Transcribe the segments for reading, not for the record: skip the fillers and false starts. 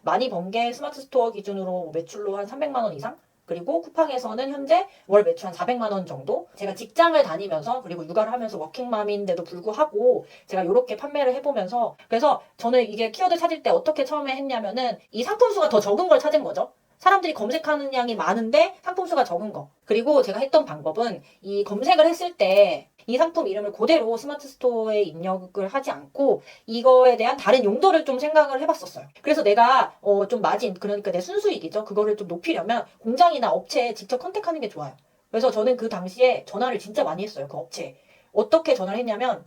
많이 번 게 스마트 스토어 기준으로 매출로 한 300만 원 이상? 그리고 쿠팡에서는 현재 월 매출 한 400만 원 정도? 제가 직장을 다니면서 그리고 육아를 하면서 워킹맘인데도 불구하고 제가 이렇게 판매를 해보면서 그래서 저는 이게 키워드 찾을 때 어떻게 처음에 했냐면은 이 상품 수가 더 적은 걸 찾은 거죠. 사람들이 검색하는 양이 많은데 상품 수가 적은 거. 그리고 제가 했던 방법은 이 검색을 했을 때 이 상품 이름을 그대로 스마트 스토어에 입력을 하지 않고 이거에 대한 다른 용도를 좀 생각을 해봤었어요. 그래서 내가 좀 마진, 그러니까 내 순수익이죠. 그거를 좀 높이려면 공장이나 업체에 직접 컨택하는 게 좋아요. 그래서 저는 그 당시에 전화를 진짜 많이 했어요. 그 업체에. 어떻게 전화를 했냐면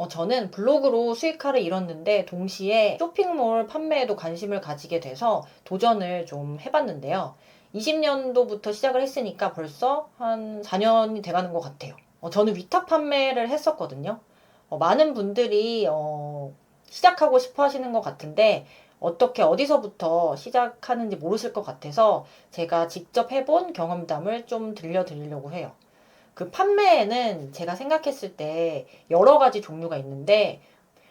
저는 블로그로 수익화를 이뤘는데 동시에 쇼핑몰 판매에도 관심을 가지게 돼서 도전을 좀 해봤는데요. 20년도부터 시작을 했으니까 벌써 한 4년이 돼가는 것 같아요. 저는 위탁 판매를 했었거든요. 많은 분들이 시작하고 싶어 하시는 것 같은데 어떻게 어디서부터 시작하는지 모르실 것 같아서 제가 직접 해본 경험담을 좀 들려드리려고 해요. 그 판매에는 제가 생각했을 때 여러 가지 종류가 있는데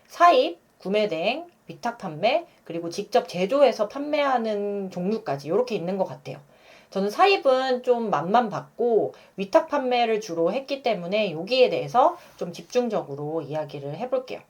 사입, 구매 대행, 위탁 판매, 그리고 직접 제조해서 판매하는 종류까지 이렇게 있는 것 같아요. 저는 사입은 좀 맛만 봤고 위탁 판매를 주로 했기 때문에 여기에 대해서 좀 집중적으로 이야기를 해볼게요.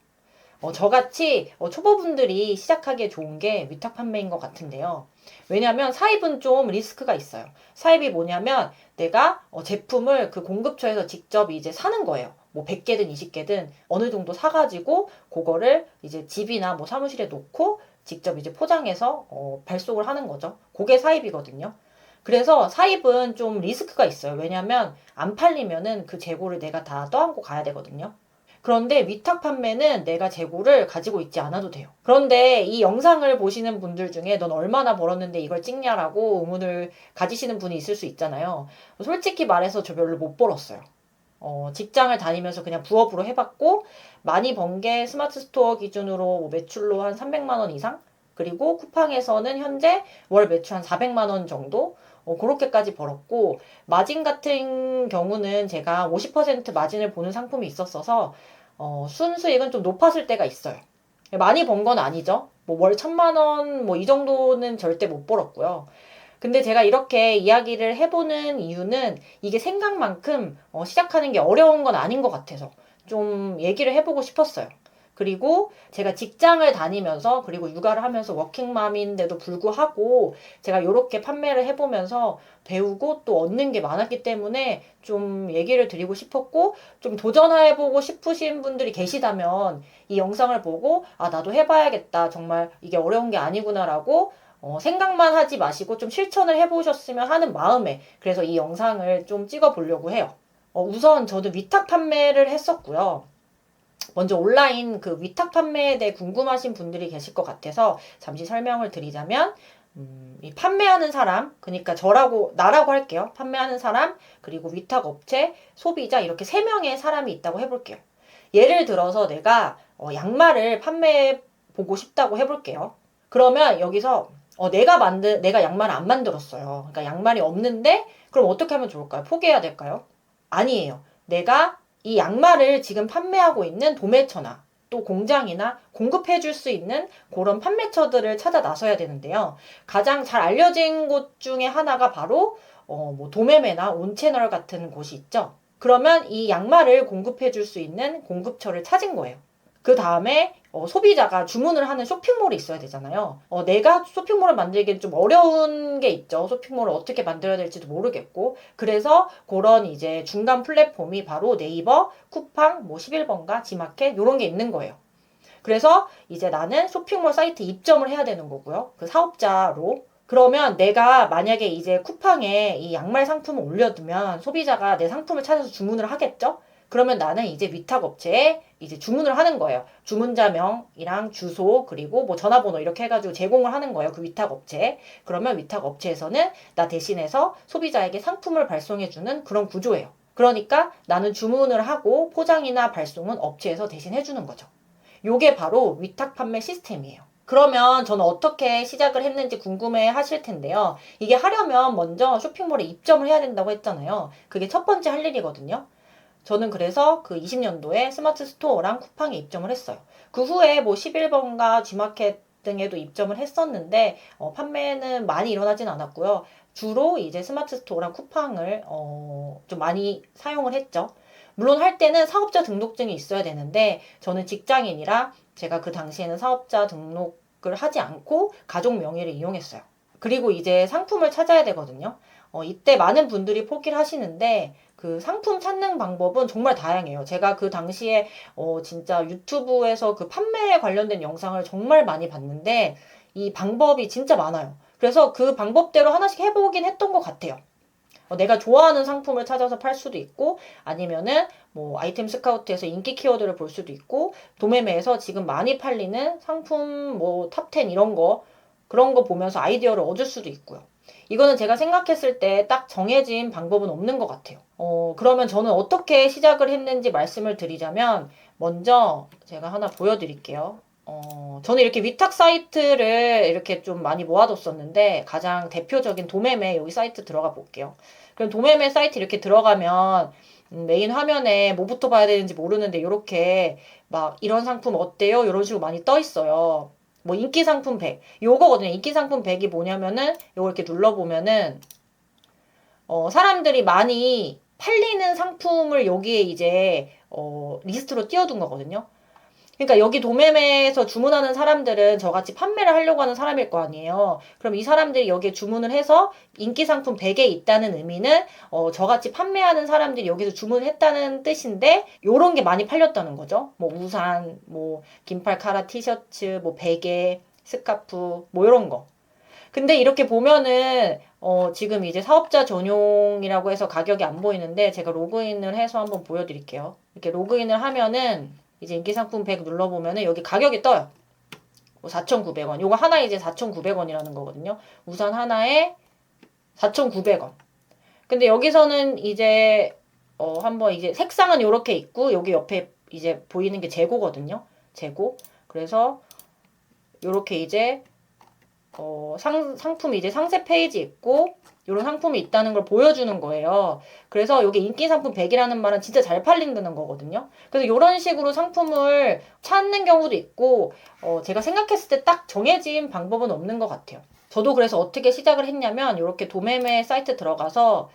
저같이 초보분들이 시작하기에 좋은 게 위탁 판매인 것 같은데요. 왜냐하면 사입은 좀 리스크가 있어요. 사입이 뭐냐면 내가 제품을 그 공급처에서 직접 이제 사는 거예요. 뭐 100개든 20개든 어느 정도 사가지고 그거를 이제 집이나 뭐 사무실에 놓고 직접 이제 포장해서 발송을 하는 거죠. 그게 사입이거든요. 그래서 사입은 좀 리스크가 있어요. 왜냐하면 안 팔리면은 그 재고를 내가 다 떠안고 가야 되거든요. 그런데 위탁 판매는 내가 재고를 가지고 있지 않아도 돼요. 그런데 이 영상을 보시는 분들 중에 넌 얼마나 벌었는데 이걸 찍냐라고 의문을 가지시는 분이 있을 수 있잖아요. 솔직히 말해서 저 별로 못 벌었어요. 직장을 다니면서 그냥 부업으로 해봤고, 많이 번 게 스마트 스토어 기준으로 매출로 한 300만 원 이상? 그리고 쿠팡에서는 현재 월 매출 한 400만 원 정도? 그렇게까지 벌었고, 마진 같은 경우는 제가 50% 마진을 보는 상품이 있었어서, 순수익은 좀 높았을 때가 있어요. 많이 번 건 아니죠. 뭐 월 1,000만 원, 뭐 이 정도는 절대 못 벌었고요. 근데 제가 이렇게 이야기를 해보는 이유는 이게 생각만큼 시작하는 게 어려운 건 아닌 것 같아서 좀 얘기를 해보고 싶었어요. 그리고 제가 직장을 다니면서 그리고 육아를 하면서 워킹맘인데도 불구하고 제가 이렇게 판매를 해보면서 배우고 또 얻는 게 많았기 때문에 좀 얘기를 드리고 싶었고 좀 도전해보고 싶으신 분들이 계시다면 이 영상을 보고 아 나도 해봐야겠다 정말 이게 어려운 게 아니구나라고 생각만 하지 마시고 좀 실천을 해보셨으면 하는 마음에 그래서 이 영상을 좀 찍어 보려고 해요. 우선 저도 위탁 판매를 했었고요. 먼저 온라인 그 위탁 판매에 대해 궁금하신 분들이 계실 것 같아서 잠시 설명을 드리자면 이 판매하는 사람, 그러니까 나라고 할게요. 판매하는 사람, 그리고 위탁 업체, 소비자 이렇게 세 명의 사람이 있다고 해볼게요. 예를 들어서 내가 양말을 판매해 보고 싶다고 해볼게요. 그러면 여기서 내가 양말을 안 만들었어요. 그러니까 양말이 없는데 그럼 어떻게 하면 좋을까요? 포기해야 될까요? 아니에요. 내가 이 양말을 지금 판매하고 있는 도매처나 또 공장이나 공급해 줄 수 있는 그런 판매처들을 찾아 나서야 되는데요. 가장 잘 알려진 곳 중에 하나가 바로 뭐 도매매나 온채널 같은 곳이 있죠. 그러면 이 양말을 공급해 줄 수 있는 공급처를 찾은 거예요. 그 다음에 소비자가 주문을 하는 쇼핑몰이 있어야 되잖아요. 내가 쇼핑몰을 만들기엔 좀 어려운 게 있죠. 쇼핑몰을 어떻게 만들어야 될지도 모르겠고. 그래서 그런 이제 중간 플랫폼이 바로 네이버, 쿠팡, 뭐 11번가, 지마켓 이런 게 있는 거예요. 그래서 이제 나는 쇼핑몰 사이트 입점을 해야 되는 거고요. 그 사업자로. 그러면 내가 만약에 이제 쿠팡에 이 양말 상품을 올려두면 소비자가 내 상품을 찾아서 주문을 하겠죠? 그러면 나는 이제 위탁 업체에 이제 주문을 하는 거예요. 주문자명이랑 주소 그리고 뭐 전화번호 이렇게 해가지고 제공을 하는 거예요. 그 위탁 업체에. 그러면 위탁 업체에서는 나 대신해서 소비자에게 상품을 발송해주는 그런 구조예요. 그러니까 나는 주문을 하고 포장이나 발송은 업체에서 대신 해주는 거죠. 요게 바로 위탁 판매 시스템이에요. 그러면 저는 어떻게 시작을 했는지 궁금해 하실 텐데요. 이게 하려면 먼저 쇼핑몰에 입점을 해야 된다고 했잖아요. 그게 첫 번째 할 일이거든요. 저는 그래서 그 20년도에 스마트 스토어랑 쿠팡에 입점을 했어요. 그 후에 뭐 11번가 G마켓 등에도 입점을 했었는데 판매는 많이 일어나진 않았고요. 주로 이제 스마트 스토어랑 쿠팡을 좀 많이 사용을 했죠. 물론 할 때는 사업자 등록증이 있어야 되는데 저는 직장인이라 제가 그 당시에는 사업자 등록을 하지 않고 가족 명의를 이용했어요. 그리고 이제 상품을 찾아야 되거든요. 이때 많은 분들이 포기를 하시는데 그 상품 찾는 방법은 정말 다양해요. 제가 그 당시에 진짜 유튜브에서 그 판매에 관련된 영상을 정말 많이 봤는데 이 방법이 진짜 많아요. 그래서 그 방법대로 하나씩 해보긴 했던 것 같아요. 내가 좋아하는 상품을 찾아서 팔 수도 있고 아니면은 뭐 아이템 스카우트에서 인기 키워드를 볼 수도 있고 도매매에서 지금 많이 팔리는 상품 뭐 탑10 이런 거 그런 거 보면서 아이디어를 얻을 수도 있고요. 이거는 제가 생각했을 때 딱 정해진 방법은 없는 것 같아요. 그러면 저는 어떻게 시작을 했는지 말씀을 드리자면 먼저 제가 하나 보여드릴게요. 저는 이렇게 위탁 사이트를 이렇게 좀 많이 모아뒀었는데 가장 대표적인 도매매 여기 사이트 들어가 볼게요. 그럼 도매매 사이트 이렇게 들어가면 메인 화면에 뭐부터 봐야 되는지 모르는데 이렇게 막 이런 상품 어때요? 이런 식으로 많이 떠 있어요. 뭐 인기 상품 100 요거거든요. 인기 상품 100이 뭐냐면은 요거 이렇게 눌러보면은 사람들이 많이 팔리는 상품을 여기에 이제 리스트로 띄워둔 거거든요. 그러니까 여기 도매매에서 주문하는 사람들은 저같이 판매를 하려고 하는 사람일 거 아니에요. 그럼 이 사람들이 여기에 주문을 해서 인기 상품 100에 있다는 의미는 저같이 판매하는 사람들이 여기서 주문을 했다는 뜻인데 요런 게 많이 팔렸다는 거죠. 뭐 우산, 뭐 긴팔 카라 티셔츠, 뭐 베개, 스카프 뭐 요런 거. 근데 이렇게 보면은 지금 이제 사업자 전용이라고 해서 가격이 안 보이는데 제가 로그인을 해서 한번 보여드릴게요. 이렇게 로그인을 하면은 이제 인기 상품 100 눌러보면은 여기 가격이 떠요. 4,900원. 요거 하나에 이제 4,900원이라는 거거든요. 우산 하나에 4,900원. 근데 여기서는 이제 한번 이제 색상은 요렇게 있고 여기 옆에 이제 보이는 게 재고거든요. 재고. 그래서 요렇게 이제 상품이 이제 상세 페이지 있고 이런 상품이 있다는 걸 보여주는 거예요. 그래서 여기 인기 상품 100이라는 말은 진짜 잘 팔린다는 거거든요. 그래서 이런 식으로 상품을 찾는 경우도 있고 제가 생각했을 때 딱 정해진 방법은 없는 것 같아요. 저도 그래서 어떻게 시작을 했냐면 이렇게 도매매 사이트 들어가서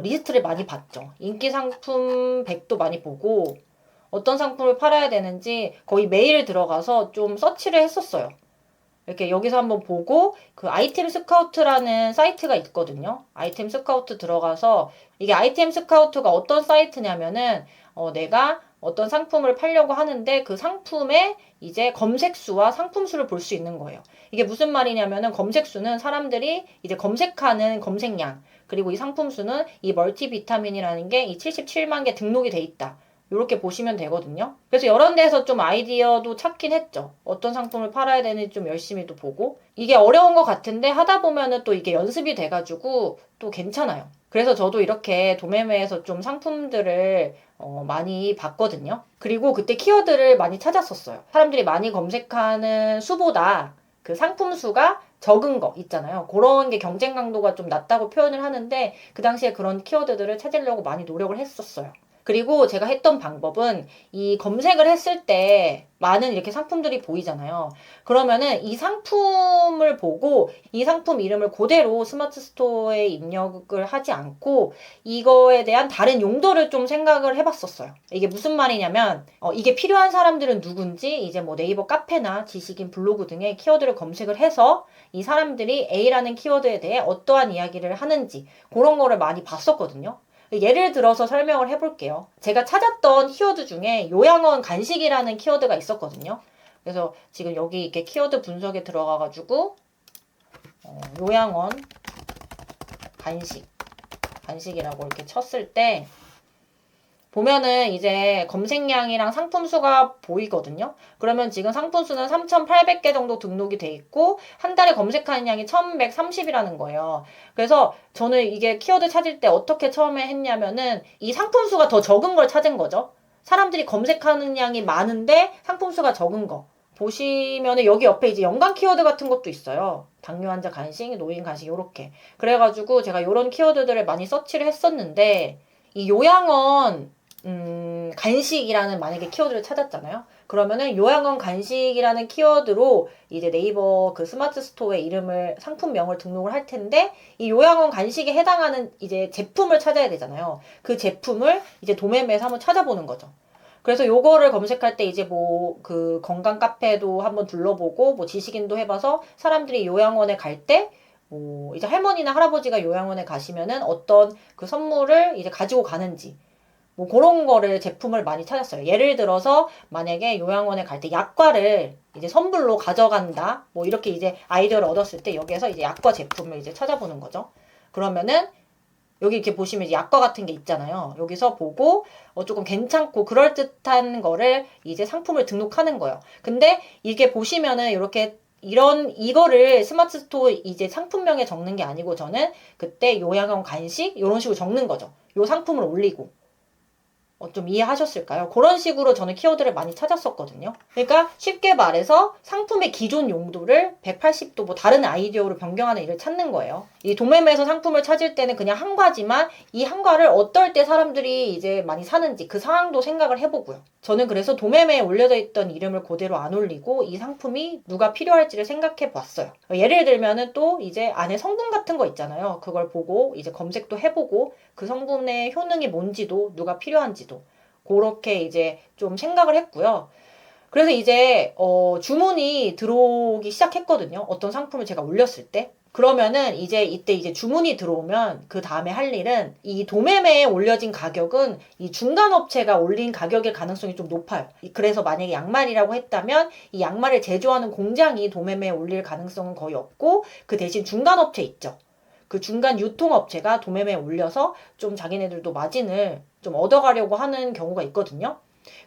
리스트를 많이 봤죠. 인기 상품 100도 많이 보고 어떤 상품을 팔아야 되는지 거의 매일 들어가서 좀 서치를 했었어요. 이렇게 여기서 한번 보고 그 아이템 스카우트라는 사이트가 있거든요. 아이템 스카우트 들어가서 이게 아이템 스카우트가 어떤 사이트냐면은 내가 어떤 상품을 팔려고 하는데 그 상품의 이제 검색수와 상품수를 볼 수 있는 거예요. 이게 무슨 말이냐면은 검색수는 사람들이 이제 검색하는 검색량 그리고 이 상품수는 이 멀티비타민이라는 게 이 77만 개 등록이 돼 있다. 이렇게 보시면 되거든요. 그래서 여러 데서 좀 아이디어도 찾긴 했죠. 어떤 상품을 팔아야 되는지 좀 열심히 또 보고. 이게 어려운 것 같은데 하다 보면은 또 이게 연습이 돼가지고 또 괜찮아요. 그래서 저도 이렇게 도매매에서 좀 상품들을 많이 봤거든요. 그리고 그때 키워드를 많이 찾았었어요. 사람들이 많이 검색하는 수보다 그 상품 수가 적은 거 있잖아요. 그런 게 경쟁 강도가 좀 낮다고 표현을 하는데 그 당시에 그런 키워드들을 찾으려고 많이 노력을 했었어요. 그리고 제가 했던 방법은 이 검색을 했을 때 많은 이렇게 상품들이 보이잖아요. 그러면은 이 상품을 보고 이 상품 이름을 그대로 스마트 스토어에 입력을 하지 않고 이거에 대한 다른 용도를 좀 생각을 해봤었어요. 이게 무슨 말이냐면 이게 필요한 사람들은 누군지 이제 뭐 네이버 카페나 지식인 블로그 등의 키워드를 검색을 해서 이 사람들이 A라는 키워드에 대해 어떠한 이야기를 하는지 그런 거를 많이 봤었거든요. 예를 들어서 설명을 해볼게요. 제가 찾았던 키워드 중에 요양원 간식이라는 키워드가 있었거든요. 그래서 지금 여기 이렇게 키워드 분석에 들어가가지고 요양원 간식이라고 이렇게 쳤을 때 보면은 이제 검색량이랑 상품 수가 보이거든요. 그러면 지금 상품 수는 3,800개 정도 등록이 돼 있고 한 달에 검색하는 양이 1,130이라는 거예요. 그래서 저는 이게 키워드 찾을 때 어떻게 처음에 했냐면은 이 상품 수가 더 적은 걸 찾은 거죠. 사람들이 검색하는 양이 많은데 상품 수가 적은 거. 보시면은 여기 옆에 이제 연관 키워드 같은 것도 있어요. 당뇨 환자 간식, 노인 간식 요렇게. 그래가지고 제가 요런 키워드들을 많이 서치를 했었는데 이 요양원 간식이라는 만약에 키워드를 찾았잖아요. 그러면은 요양원 간식이라는 키워드로 이제 네이버 그 스마트 스토어에 이름을, 상품명을 등록을 할 텐데, 이 요양원 간식에 해당하는 이제 제품을 찾아야 되잖아요. 그 제품을 이제 도매매에서 한번 찾아보는 거죠. 그래서 요거를 검색할 때 이제 뭐 그 건강 카페도 한번 둘러보고 뭐 지식인도 해봐서 사람들이 요양원에 갈 때 뭐 이제 할머니나 할아버지가 요양원에 가시면은 어떤 그 선물을 이제 가지고 가는지 뭐 그런 거를 제품을 많이 찾았어요. 예를 들어서 만약에 요양원에 갈 때 약과를 이제 선물로 가져간다. 뭐 이렇게 이제 아이디어를 얻었을 때 여기에서 이제 약과 제품을 이제 찾아보는 거죠. 그러면은 여기 이렇게 보시면 이제 약과 같은 게 있잖아요. 여기서 보고 조금 괜찮고 그럴듯한 거를 이제 상품을 등록하는 거예요. 근데 이게 보시면은 이렇게 이거를 스마트 스토어 이제 상품명에 적는 게 아니고 저는 그때 요양원 간식 이런 식으로 적는 거죠. 요 상품을 올리고. 좀 이해하셨을까요? 그런 식으로 저는 키워드를 많이 찾았었거든요. 그러니까 쉽게 말해서 상품의 기존 용도를 180도 뭐 다른 아이디어로 변경하는 일을 찾는 거예요. 이 도매매에서 상품을 찾을 때는 그냥 한 과지만 이 한 과를 어떨 때 사람들이 이제 많이 사는지 그 상황도 생각을 해보고요. 저는 그래서 도매매에 올려져 있던 이름을 그대로 안 올리고 이 상품이 누가 필요할지를 생각해 봤어요. 예를 들면은 또 이제 안에 성분 같은 거 있잖아요. 그걸 보고 이제 검색도 해보고 그 성분의 효능이 뭔지도 누가 필요한지도 그렇게 이제 좀 생각을 했고요. 그래서 이제 주문이 들어오기 시작했거든요. 어떤 상품을 제가 올렸을 때. 그러면은 이제 이때 이제 주문이 들어오면 그 다음에 할 일은 이 도매매에 올려진 가격은 이 중간 업체가 올린 가격일 가능성이 좀 높아요. 그래서 만약에 양말이라고 했다면 이 양말을 제조하는 공장이 도매매에 올릴 가능성은 거의 없고 그 대신 중간 업체 있죠. 그 중간 유통업체가 도매매에 올려서 좀 자기네들도 마진을 좀 얻어가려고 하는 경우가 있거든요.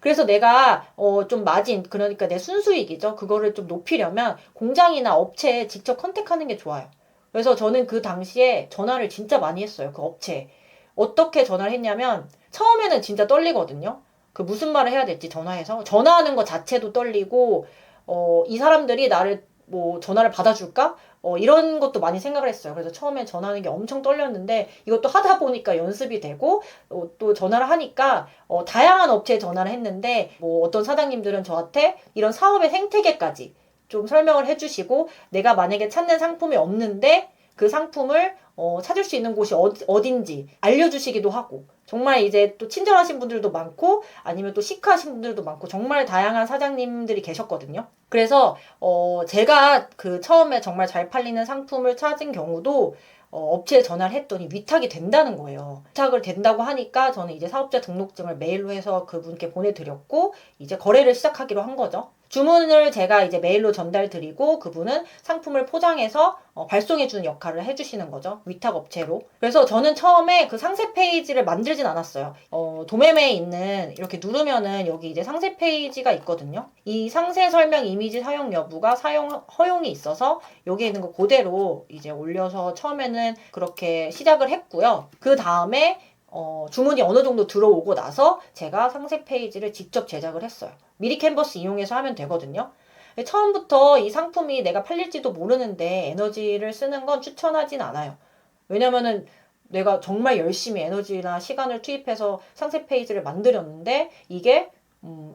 그래서 내가 좀 마진, 그러니까 내 순수익이죠. 그거를 좀 높이려면 공장이나 업체에 직접 컨택하는 게 좋아요. 그래서 저는 그 당시에 전화를 진짜 많이 했어요. 그 업체에. 어떻게 전화를 했냐면 처음에는 진짜 떨리거든요. 그 무슨 말을 해야 될지 전화해서. 전화하는 것 자체도 떨리고 이 사람들이 나를 뭐 전화를 받아줄까? 이런 것도 많이 생각을 했어요. 그래서 처음에 전화하는 게 엄청 떨렸는데 이것도 하다 보니까 연습이 되고 또 전화를 하니까 다양한 업체에 전화를 했는데 뭐 어떤 사장님들은 저한테 이런 사업의 생태계까지 좀 설명을 해주시고 내가 만약에 찾는 상품이 없는데 그 상품을 찾을 수 있는 곳이 어딘지 알려주시기도 하고 정말 이제 또 친절하신 분들도 많고 아니면 또 시크하신 분들도 많고 정말 다양한 사장님들이 계셨거든요. 그래서 제가 그 처음에 정말 잘 팔리는 상품을 찾은 경우도 업체에 전화를 했더니 위탁이 된다는 거예요. 위탁을 된다고 하니까 저는 이제 사업자 등록증을 메일로 해서 그분께 보내드렸고 이제 거래를 시작하기로 한 거죠. 주문을 제가 이제 메일로 전달드리고 그분은 상품을 포장해서 발송해주는 역할을 해주시는 거죠. 위탁업체로. 그래서 저는 처음에 그 상세 페이지를 만들진 않았어요. 도매매에 있는 이렇게 누르면은 여기 이제 상세 페이지가 있거든요. 이 상세 설명 이미지 사용 여부가 사용 허용이 있어서 여기에 있는 거 그대로 이제 올려서 처음에는 그렇게 시작을 했고요. 그 다음에 주문이 어느 정도 들어오고 나서 제가 상세 페이지를 직접 제작을 했어요. 미리 캔버스 이용해서 하면 되거든요. 처음부터 이 상품이 내가 팔릴지도 모르는데 에너지를 쓰는 건 추천하진 않아요. 왜냐면은 내가 정말 열심히 에너지나 시간을 투입해서 상세 페이지를 만들었는데 이게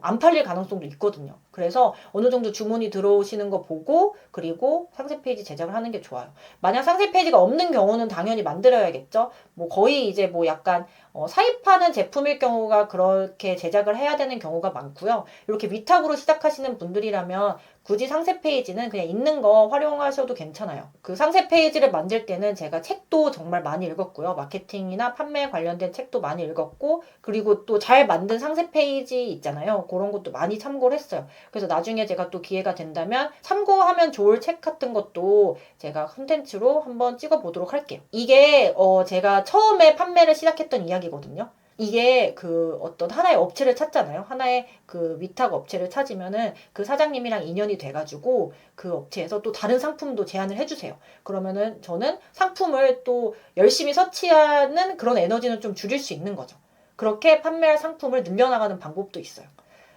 안 팔릴 가능성도 있거든요. 그래서 어느 정도 주문이 들어오시는 거 보고 그리고 상세 페이지 제작을 하는 게 좋아요. 만약 상세 페이지가 없는 경우는 당연히 만들어야겠죠. 뭐 거의 이제 뭐 약간 사입하는 제품일 경우가 그렇게 제작을 해야 되는 경우가 많고요. 이렇게 위탁으로 시작하시는 분들이라면 굳이 상세 페이지는 그냥 있는 거 활용하셔도 괜찮아요. 그 상세 페이지를 만들 때는 제가 책도 정말 많이 읽었고요. 마케팅이나 판매 관련된 책도 많이 읽었고 그리고 또 잘 만든 상세 페이지 있잖아요. 그런 것도 많이 참고를 했어요. 그래서 나중에 제가 또 기회가 된다면 참고하면 좋을 책 같은 것도 제가 콘텐츠로 한번 찍어보도록 할게요. 이게 제가 처음에 판매를 시작했던 이야기거든요. 이게 그 어떤 하나의 업체를 찾잖아요. 하나의 그 위탁 업체를 찾으면은 그 사장님이랑 인연이 돼가지고 그 업체에서 또 다른 상품도 제안을 해주세요. 그러면은 저는 상품을 또 열심히 서치하는 그런 에너지는 좀 줄일 수 있는 거죠. 그렇게 판매할 상품을 늘려나가는 방법도 있어요.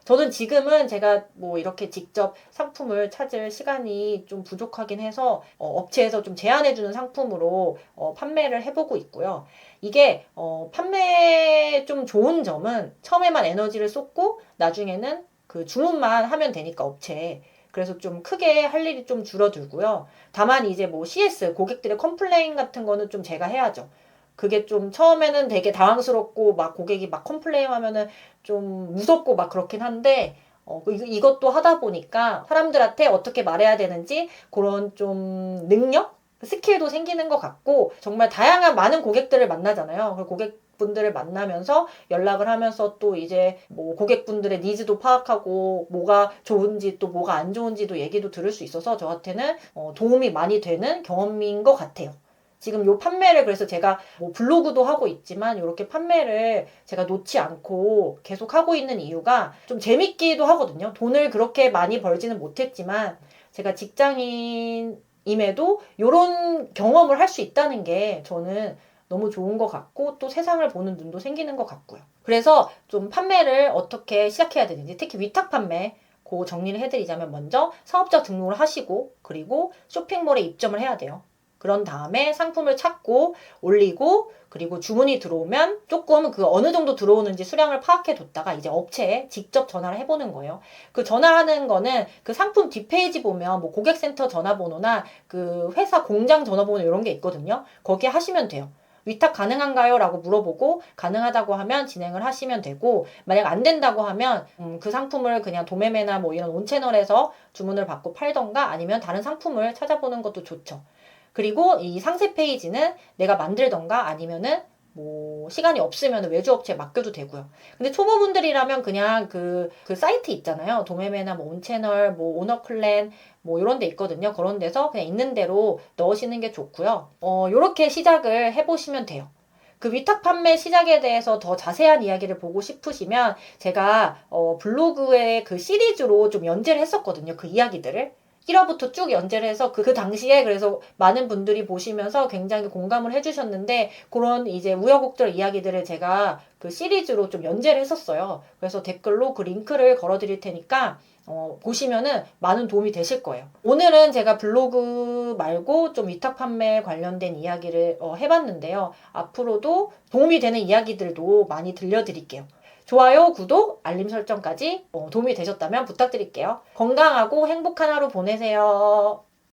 저는 지금은 제가 뭐 이렇게 직접 상품을 찾을 시간이 좀 부족하긴 해서 업체에서 좀 제안해주는 상품으로 판매를 해보고 있고요. 이게 판매 좀 좋은 점은 처음에만 에너지를 쏟고 나중에는 그 주문만 하면 되니까 업체에. 그래서 좀 크게 할 일이 좀 줄어들고요. 다만 이제 뭐 CS, 고객들의 컴플레인 같은 거는 좀 제가 해야죠. 그게 좀 처음에는 되게 당황스럽고 막 고객이 막 컴플레인 하면은 좀 무섭고 막 그렇긴 한데 이것도 하다 보니까 사람들한테 어떻게 말해야 되는지 그런 좀 능력? 스킬도 생기는 것 같고 정말 다양한 많은 고객들을 만나잖아요. 그 고객분들을 만나면서 연락을 하면서 또 이제 뭐 고객분들의 니즈도 파악하고 뭐가 좋은지 또 뭐가 안 좋은지도 얘기도 들을 수 있어서 저한테는 도움이 많이 되는 경험인 것 같아요. 지금 요 판매를 그래서 제가 뭐 블로그도 하고 있지만 이렇게 판매를 제가 놓지 않고 계속 하고 있는 이유가 좀 재밌기도 하거든요. 돈을 그렇게 많이 벌지는 못했지만 제가 직장인임에도 이런 경험을 할 수 있다는 게 저는 너무 좋은 것 같고 또 세상을 보는 눈도 생기는 것 같고요. 그래서 좀 판매를 어떻게 시작해야 되는지 특히 위탁 판매 그 정리를 해드리자면 먼저 사업자 등록을 하시고 그리고 쇼핑몰에 입점을 해야 돼요. 그런 다음에 상품을 찾고 올리고 그리고 주문이 들어오면 조금 그 어느 정도 들어오는지 수량을 파악해 뒀다가 이제 업체에 직접 전화를 해보는 거예요. 그 전화하는 거는 그 상품 뒷페이지 보면 뭐 고객센터 전화번호나 그 회사 공장 전화번호 이런 게 있거든요. 거기에 하시면 돼요. 위탁 가능한가요? 라고 물어보고 가능하다고 하면 진행을 하시면 되고 만약 안 된다고 하면 그 상품을 그냥 도매매나 뭐 이런 온채널에서 주문을 받고 팔던가 아니면 다른 상품을 찾아보는 것도 좋죠. 그리고 이 상세 페이지는 내가 만들던가 아니면은 뭐 시간이 없으면 외주업체에 맡겨도 되고요. 근데 초보분들이라면 그냥 그 사이트 있잖아요. 도매매나 뭐 온채널, 뭐 오너클랜 뭐 이런 데 있거든요. 그런 데서 그냥 있는 대로 넣으시는 게 좋고요. 요렇게 시작을 해보시면 돼요. 그 위탁 판매 시작에 대해서 더 자세한 이야기를 보고 싶으시면 제가 블로그에 그 시리즈로 좀 연재를 했었거든요. 그 이야기들을. 1화부터 쭉 연재를 해서 그 당시에 그래서 많은 분들이 보시면서 굉장히 공감을 해주셨는데 그런 이제 우여곡절 이야기들을 제가 그 시리즈로 좀 연재를 했었어요. 그래서 댓글로 그 링크를 걸어 드릴 테니까 보시면은 많은 도움이 되실 거예요. 오늘은 제가 블로그 말고 좀 위탁 판매 관련된 이야기를 해봤는데요. 앞으로도 도움이 되는 이야기들도 많이 들려드릴게요. 좋아요, 구독, 알림 설정까지 도움이 되셨다면 부탁드릴게요. 건강하고 행복한 하루 보내세요.